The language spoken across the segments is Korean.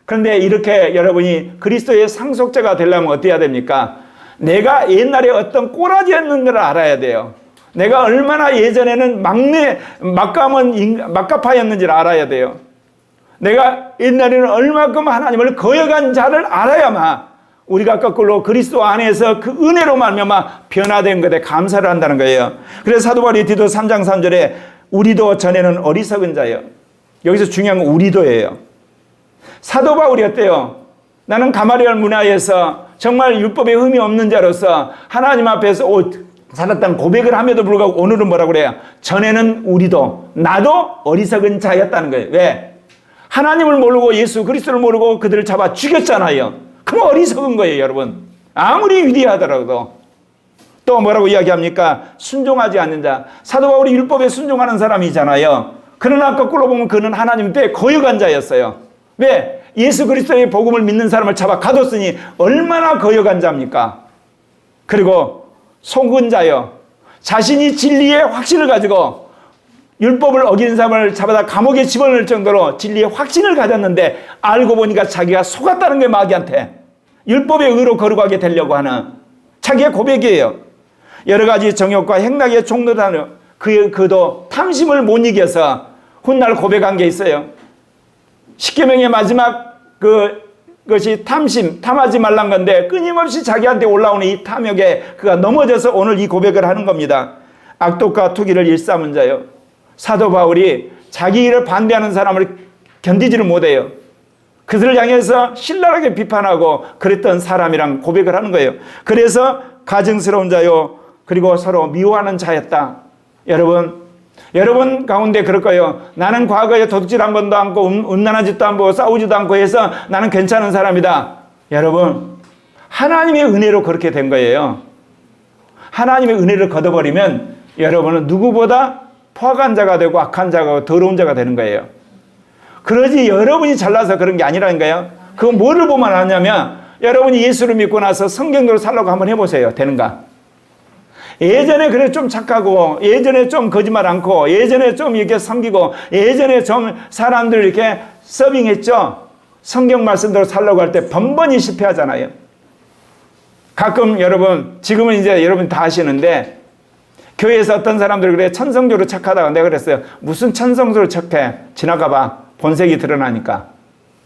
그런데 이렇게 여러분이 그리스도의 상속자가 되려면 어떻게 해야 됩니까? 내가 옛날에 어떤 꼬라지였는지를 알아야 돼요. 내가 얼마나 예전에는 막가파였는지를 알아야 돼요. 내가 옛날에는 얼마큼 하나님을 거역한 자를 알아야만 우리가 거꾸로 그리스도 안에서 그 은혜로 말미암아 변화된 것에 감사를 한다는 거예요. 그래서 사도 바울이 디도서 3장 3절에 우리도 전에는 어리석은 자예요. 여기서 중요한 건 우리도예요. 사도 바울이 어때요? 나는 가마리엘 문화에서 정말 율법에 흠이 없는 자로서 하나님 앞에서 살았다는 고백을 함에도 불구하고 오늘은 뭐라고 그래요? 전에는 우리도 나도 어리석은 자였다는 거예요. 왜? 하나님을 모르고 예수 그리스도를 모르고 그들을 잡아 죽였잖아요. 그럼 어리석은 거예요, 여러분. 아무리 위대하더라도. 또 뭐라고 이야기합니까? 순종하지 않는 자. 사도 바울이 율법에 순종하는 사람이잖아요. 그러나 거꾸로 보면 그는 하나님 때 거역한 자였어요. 왜? 예수 그리스도의 복음을 믿는 사람을 잡아 가뒀으니 얼마나 거역한 자입니까? 그리고 속은 자요. 자신이 진리의 확신을 가지고 율법을 어긴 사람을 잡아다 감옥에 집어넣을 정도로 진리의 확신을 가졌는데 알고 보니까 자기가 속았다는 게 마귀한테 율법의 의로 거룩하게 되려고 하는 자기의 고백이에요. 여러 가지 정욕과 행락의 종로다는 그도 탐심을 못 이겨서 훗날 고백한 게 있어요. 십계명의 마지막 그것이 탐심, 탐하지 말란 건데 끊임없이 자기한테 올라오는 이 탐욕에 그가 넘어져서 오늘 이 고백을 하는 겁니다. 악독과 투기를 일삼은 자요. 사도 바울이 자기 일을 반대하는 사람을 견디지를 못해요. 그들을 향해서 신랄하게 비판하고 그랬던 사람이랑 고백을 하는 거예요. 그래서 가증스러운 자요. 그리고 서로 미워하는 자였다. 여러분 가운데 그럴 거예요. 나는 과거에 도둑질 한 번도 않고 음란한 짓도 안 보고 싸우지도 않고 해서 나는 괜찮은 사람이다. 여러분 하나님의 은혜로 그렇게 된 거예요. 하나님의 은혜를 걷어버리면 여러분은 누구보다 포악한 자가 되고 악한 자가 더러운 자가 되는 거예요. 그러지 여러분이 잘나서 그런 게 아니라는 거예요. 그건 뭐를 보면 아냐면 여러분이 예수를 믿고 나서 성경대로 살라고 한번 해보세요. 되는가? 예전에 그래 좀 착하고 예전에 좀 거짓말 않고 예전에 좀 이렇게 섬기고 예전에 좀 사람들 이렇게 서빙했죠. 성경 말씀대로 살려고 할 때 번번이 실패하잖아요. 가끔 여러분 지금은 이제 여러분 다 아시는데 교회에서 어떤 사람들 그래 천성적으로 착하다고 내가 그랬어요. 무슨 천성적으로 착해? 지나가 봐. 본색이 드러나니까.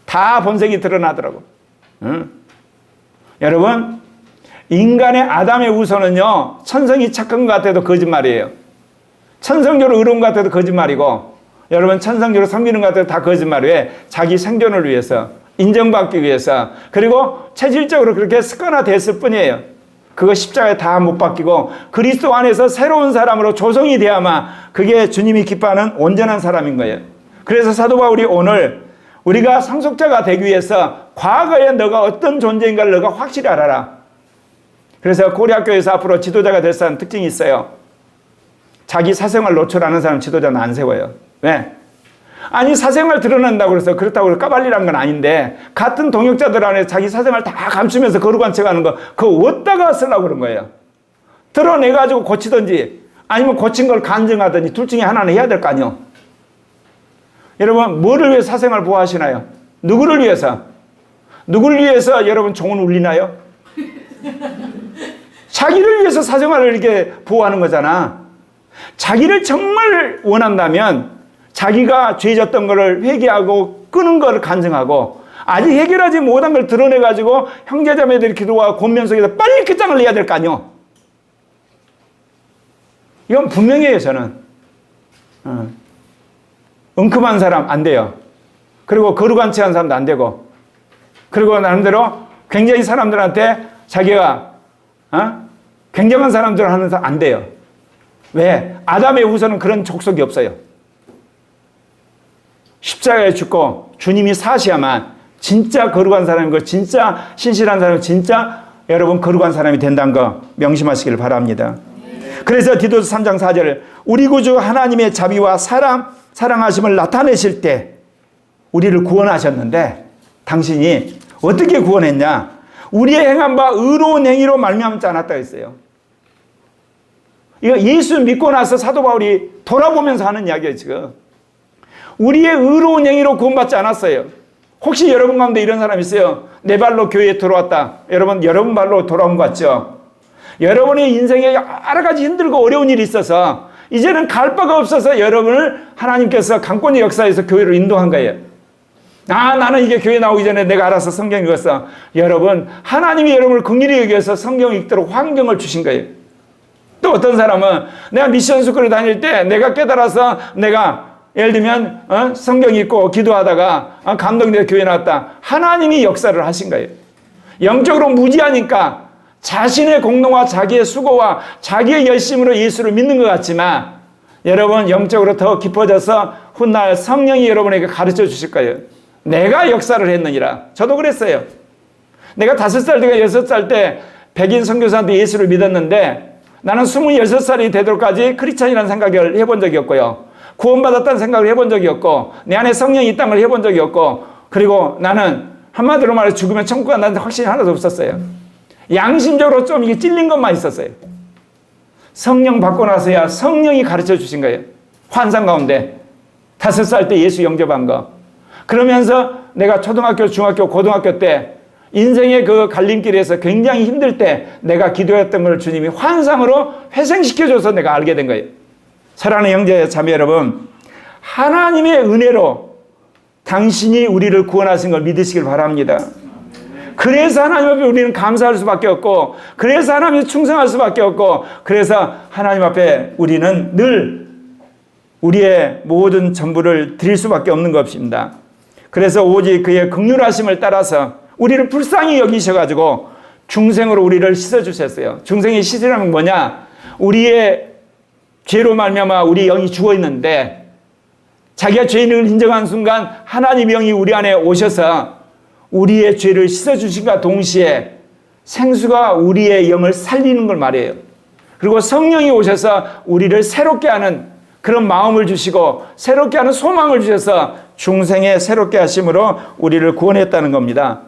다 본색이 드러나더라고. 응? 여러분 인간의 아담의 우선은요 천성이 착한 것 같아도 거짓말이에요. 천성적으로 의로운 것 같아도 거짓말이고 여러분 천성적으로 섬기는 것 같아도 다 거짓말이에요. 자기 생존을 위해서 인정받기 위해서 그리고 체질적으로 그렇게 습관화됐을 뿐이에요. 그거 십자가에 다 못 박히고 그리스도 안에서 새로운 사람으로 조성이 돼야만 그게 주님이 기뻐하는 온전한 사람인 거예요. 그래서 사도 바울이 오늘 우리가 상속자가 되기 위해서 과거에 너가 어떤 존재인가를 너가 확실히 알아라. 그래서 고려학교에서 앞으로 지도자가 될 사람 특징이 있어요. 자기 사생활 노출하는 사람 지도자는 안 세워요. 왜? 아니 사생활 드러난다고 그래서 그렇다고 까발리란 건 아닌데 같은 동역자들 안에 자기 사생활 다 감추면서 거룩한 척하는 거 그거 어디다가 쓰려고 그런 거예요. 드러내가지고 고치든지 아니면 고친 걸 간증하든지 둘 중에 하나는 해야 될 거 아니에요. 여러분 뭐를 위해 사생활 보호하시나요? 누구를 위해서? 누구를 위해서 여러분 종은 울리나요? 자기를 위해서 사생활을 이렇게 보호하는 거잖아. 자기를 정말 원한다면 자기가 죄졌던 것을 회개하고 끄는 것을 간증하고 아직 해결하지 못한 걸 드러내가지고 형제자매들이 기도와 권면 속에서 빨리 끝장을 내야 될 거 아니에요. 이건 분명해요. 저는 엉큼한 사람 안 돼요. 그리고 거룩한 체한 사람도 안 되고 그리고 나름대로 굉장히 사람들한테 자기가 굉장한 사람들 하는 사람 안 돼요. 왜? 아담의 후손은 그런 족속이 없어요. 십자가에 죽고 주님이 사셔야만 진짜 거룩한 사람이고 진짜 신실한 사람이 진짜 여러분 거룩한 사람이 된다는 거 명심하시길 바랍니다. 그래서 디도서 3장 4절 우리 구주 하나님의 자비와 사랑하심을 나타내실 때 우리를 구원하셨는데 당신이 어떻게 구원했냐? 우리의 행한 바 의로운 행위로 말미암지 않았다 했어요. 이거 예수 믿고 나서 사도 바울이 돌아보면서 하는 이야기예요. 지금 우리의 의로운 행위로 구원받지 않았어요. 혹시 여러분 가운데 이런 사람 있어요? 내 발로 교회에 들어왔다. 여러분 발로 돌아온 것 같죠? 여러분의 인생에 여러 가지 힘들고 어려운 일이 있어서 이제는 갈 바가 없어서 여러분을 하나님께서 강권의 역사에서 교회로 인도한 거예요. 나는 이게 교회 나오기 전에 내가 알아서 성경 읽었어. 여러분, 하나님이 여러분을 긍휼히 여겨서 성경 읽도록 환경을 주신 거예요. 또 어떤 사람은 내가 미션 스쿨을 다닐 때 내가 깨달아서 내가 예를 들면 성경 읽고 기도하다가 감동돼서 교회 나왔다. 하나님이 역사를 하신 거예요. 영적으로 무지하니까 자신의 공로와 자기의 수고와 자기의 열심으로 예수를 믿는 것 같지만 여러분 영적으로 더 깊어져서 훗날 성령이 여러분에게 가르쳐 주실 거예요. 내가 역사를 했느니라. 저도 그랬어요. 내가 5살 때가 6살 때 백인 선교사한테 예수를 믿었는데 나는 26살이 되도록까지 크리스찬이라는 생각을 해본 적이 없고요. 구원받았다는 생각을 해본 적이 없고 내 안에 성령이 있다는 걸 해본 적이 없고 그리고 나는 한마디로 말해서 죽으면 천국 간다는 확신이 하나도 없었어요. 양심적으로 좀 이게 찔린 것만 있었어요. 성령 받고 나서야 성령이 가르쳐 주신 거예요. 환상 가운데 5살 때 예수 영접한 거. 그러면서 내가 초등학교, 중학교, 고등학교 때 인생의 그 갈림길에서 굉장히 힘들 때 내가 기도했던 걸 주님이 환상으로 회생시켜줘서 내가 알게 된 거예요. 사랑하는 형제 자매 여러분, 하나님의 은혜로 당신이 우리를 구원하신 걸 믿으시길 바랍니다. 그래서 하나님 앞에 우리는 감사할 수밖에 없고 그래서 하나님에 충성할 수밖에 없고 그래서 하나님 앞에 우리는 늘 우리의 모든 전부를 드릴 수밖에 없는 것입니다. 그래서 오직 그의 긍휼하심을 따라서 우리를 불쌍히 여기셔가지고 중생으로 우리를 씻어주셨어요. 중생의 씻으라는 뭐냐? 우리의 죄로 말미암아 우리 영이 죽어있는데 자기가 죄인을 인정한 순간 하나님의 영이 우리 안에 오셔서 우리의 죄를 씻어주신과 동시에 생수가 우리의 영을 살리는 걸 말해요. 그리고 성령이 오셔서 우리를 새롭게 하는 그런 마음을 주시고 새롭게 하는 소망을 주셔서 중생의 새롭게 하심으로 우리를 구원했다는 겁니다.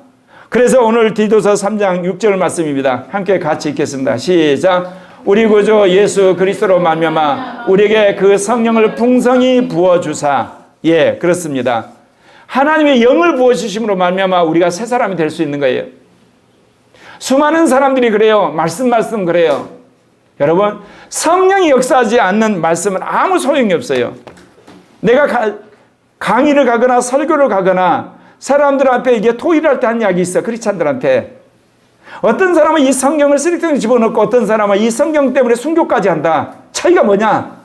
그래서 오늘 디도서 3장 6절 말씀입니다. 함께 같이 읽겠습니다. 시작. 우리 구주 예수 그리스도로 말미암아 우리에게 그 성령을 풍성히 부어주사. 예, 그렇습니다. 하나님의 영을 부어주심으로 말미암아 우리가 새 사람이 될 수 있는 거예요. 수많은 사람들이 그래요. 말씀 그래요. 여러분, 성령이 역사하지 않는 말씀은 아무 소용이 없어요. 내가 강의를 가거나 설교를 가거나 사람들 앞에 이게 토의를 할 때 한 이야기 있어. 크리스찬들한테. 어떤 사람은 이 성경을 쓰레기통에 집어넣고 어떤 사람은 이 성경 때문에 순교까지 한다. 차이가 뭐냐?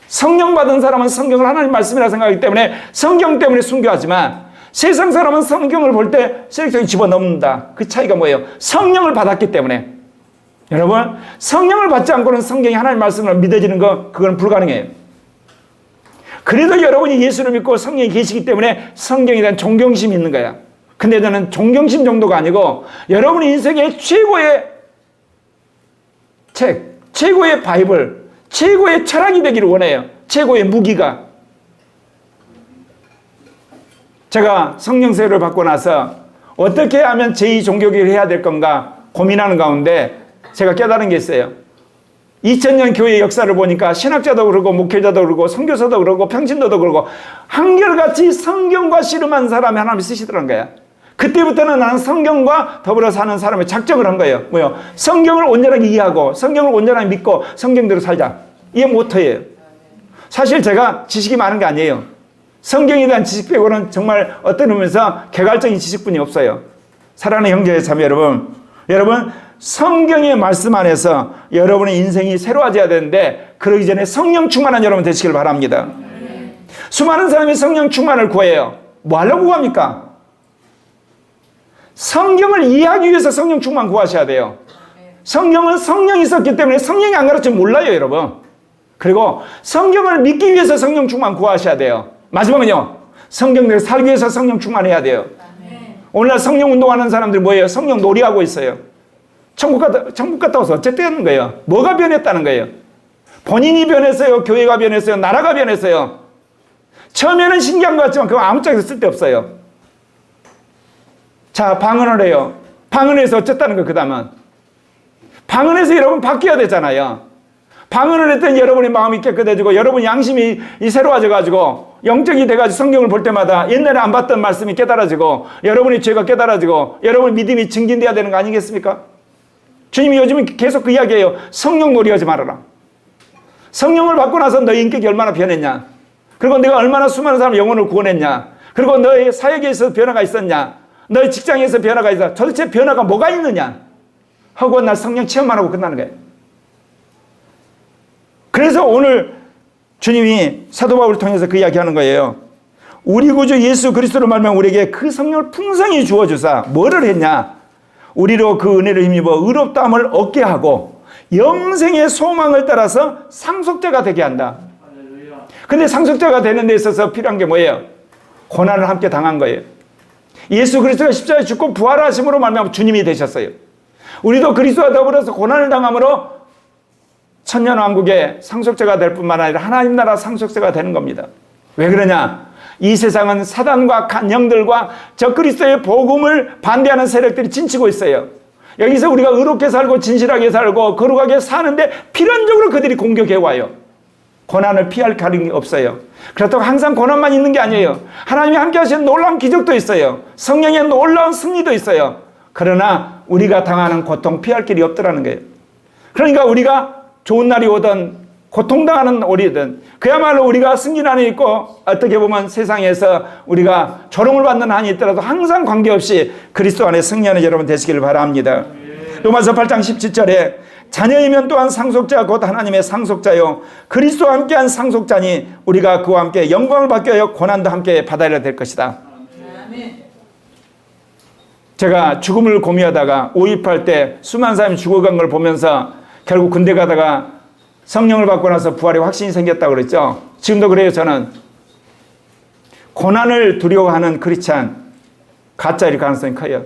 성령 받은 사람은 성경을 하나님 말씀이라 생각하기 때문에 성경 때문에 순교하지만 세상 사람은 성경을 볼 때 쓰레기통에 집어넣는다. 그 차이가 뭐예요? 성령을 받았기 때문에. 여러분, 성령을 받지 않고는 성경이 하나님 말씀으로 믿어지는 거 그건 불가능해요. 그래도 여러분이 예수를 믿고 성령이 계시기 때문에 성경에 대한 존경심이 있는 거야. 근데 저는 존경심 정도가 아니고 여러분 인생의 최고의 책, 최고의 바이블, 최고의 철학이 되기를 원해요. 최고의 무기가. 제가 성령세를 받고 나서 어떻게 하면 제2종교개혁을 해야 될 건가 고민하는 가운데 제가 깨달은 게 있어요. 2000년 교회의 역사를 보니까 신학자도 그러고 목회자도 그러고 선교사도 그러고 평신도도 그러고 한결같이 성경과 씨름한 사람이 하나님이 쓰시더란 거야. 그때부터는 나는 성경과 더불어 사는 사람의 작정을 한 거예요. 뭐요? 성경을 온전하게 이해하고 성경을 온전하게 믿고 성경대로 살자. 이게 모토예요. 사실 제가 지식이 많은 게 아니에요. 성경에 대한 지식 빼고는 정말 어떤 의미에서 개괄적인 지식뿐이 없어요. 사랑하는 형제 자매 여러분 성경의 말씀 안에서 여러분의 인생이 새로워져야 되는데 그러기 전에 성령 충만한 여러분 되시길 바랍니다. 수많은 사람이 성령 충만을 구해요. 뭐 하려고 구합니까? 성경을 이해하기 위해서 성령 충만 구하셔야 돼요. 성경은 성령이 있었기 때문에 성령이 안 가르치면 몰라요, 여러분. 그리고 성경을 믿기 위해서 성령 충만 구하셔야 돼요. 마지막은요, 성경대로 살기 위해서 성령 충만해야 돼요. 오늘날 성령 운동하는 사람들이 뭐예요? 성령 놀이하고 있어요. 천국 갔다 와서 어쨌든 하는 거예요? 뭐가 변했다는 거예요? 본인이 변했어요? 교회가 변했어요? 나라가 변했어요? 처음에는 신기한 것 같지만 그거 아무짝에도 쓸데없어요. 자, 방언을 해요. 방언해서 어쨌다는 거예요, 그 다음은. 방언해서 여러분 바뀌어야 되잖아요. 방언을 했더니 여러분의 마음이 깨끗해지고 여러분 양심이 새로워져가지고 영적이 돼가지고 성경을 볼 때마다 옛날에 안 봤던 말씀이 깨달아지고 여러분의 죄가 깨달아지고 여러분 믿음이 증진돼야 되는 거 아니겠습니까? 주님이 요즘 계속 그 이야기예요. 성령 놀이하지 말아라. 성령을 받고 나서 너의 인격이 얼마나 변했냐? 그리고 내가 얼마나 수많은 사람 영혼을 구원했냐? 그리고 너의 사역에 있어서 변화가 있었냐? 너의 직장에서 변화가 있어. 도대체 변화가 뭐가 있느냐? 하고 날 성령 체험만 하고 끝나는 거예요. 그래서 오늘 주님이 사도 바울을 통해서 그 이야기하는 거예요. 우리 구주 예수 그리스도로 말미암아 우리에게 그 성령을 풍성히 주어주사 뭐를 했냐? 우리로 그 은혜를 힘입어 의롭다함을 얻게 하고 영생의 소망을 따라서 상속자가 되게 한다. 근데 상속자가 되는 데 있어서 필요한 게 뭐예요? 고난을 함께 당한 거예요. 예수 그리스도가 십자가에 죽고 부활하심으로 말미암아 주님이 되셨어요. 우리도 그리스도와 더불어서 고난을 당함으로 천년왕국의 상속자가 될 뿐만 아니라 하나님 나라 상속자가 되는 겁니다. 왜 그러냐? 이 세상은 사단과 간영들과 저 그리스도의 복음을 반대하는 세력들이 진치고 있어요. 여기서 우리가 의롭게 살고 진실하게 살고 거룩하게 사는데 필연적으로 그들이 공격해와요. 고난을 피할 가능이 없어요. 그렇다고 항상 고난만 있는 게 아니에요. 하나님이 함께 하시는 놀라운 기적도 있어요. 성령의 놀라운 승리도 있어요. 그러나 우리가 당하는 고통 피할 길이 없더라는 거예요. 그러니까 우리가 좋은 날이 오든 고통당하는 오리든 그야말로 우리가 승진 안에 있고 어떻게 보면 세상에서 우리가 조롱을 받는 한이 있더라도 항상 관계없이 그리스도 안에 승리하는 여러분 되시기를 바랍니다. 로마서 8장 17절에 자녀이면 또한 상속자 곧 하나님의 상속자요 그리스도와 함께한 상속자니 우리가 그와 함께 영광을 받게 하여 고난도 함께 받아야 될 것이다. 제가 죽음을 고민하다가 5.18 때 수많은 사람이 죽어간 걸 보면서 결국 군대 가다가 성령을 받고 나서 부활의 확신이 생겼다고 그랬죠. 지금도 그래요. 저는 고난을 두려워하는 크리스찬 가짜일 가능성이 커요.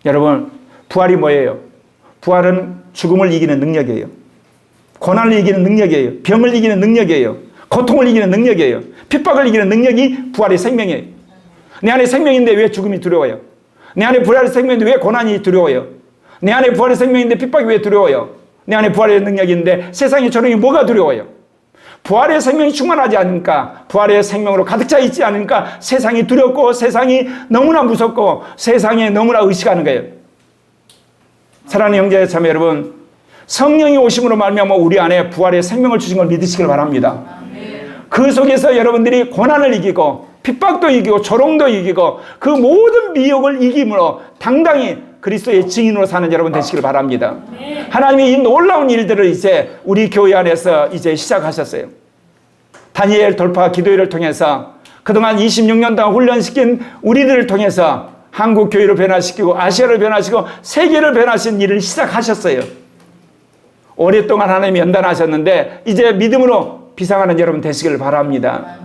여러분 부활이 뭐예요? 부활은 죽음을 이기는 능력이에요. 고난을 이기는 능력이에요. 병을 이기는 능력이에요. 고통을 이기는 능력이에요. 핍박을 이기는 능력이 부활의 생명이에요. 내 안에 생명인데 왜 죽음이 두려워요? 내 안에 부활의 생명인데 왜 고난이 두려워요? 내 안에 부활의 생명인데 핍박이 왜 두려워요? 내 안에 부활의 능력인데 세상의 조롱이 뭐가 두려워요? 부활의 생명이 충만하지 않으니까, 부활의 생명으로 가득 차 있지 않으니까 세상이 두렵고 세상이 너무나 무섭고 세상에 너무나 의식하는 거예요. 사랑하는 형제 자매 여러분, 성령이 오심으로 말미암아 우리 안에 부활의 생명을 주신 걸 믿으시길 바랍니다. 그 속에서 여러분들이 고난을 이기고 핍박도 이기고 조롱도 이기고 그 모든 미혹을 이김으로 당당히 그리스도의 증인으로 사는 여러분 되시길 바랍니다. 하나님이 이 놀라운 일들을 이제 우리 교회 안에서 이제 시작하셨어요. 다니엘 돌파 기도회를 통해서 그동안 26년 동안 훈련시킨 우리들을 통해서 한국 교회를 변화시키고 아시아를 변화시키고 세계를 변화시킨 일을 시작하셨어요. 오랫동안 하나님이 연단하셨는데 이제 믿음으로 비상하는 여러분 되시길 바랍니다.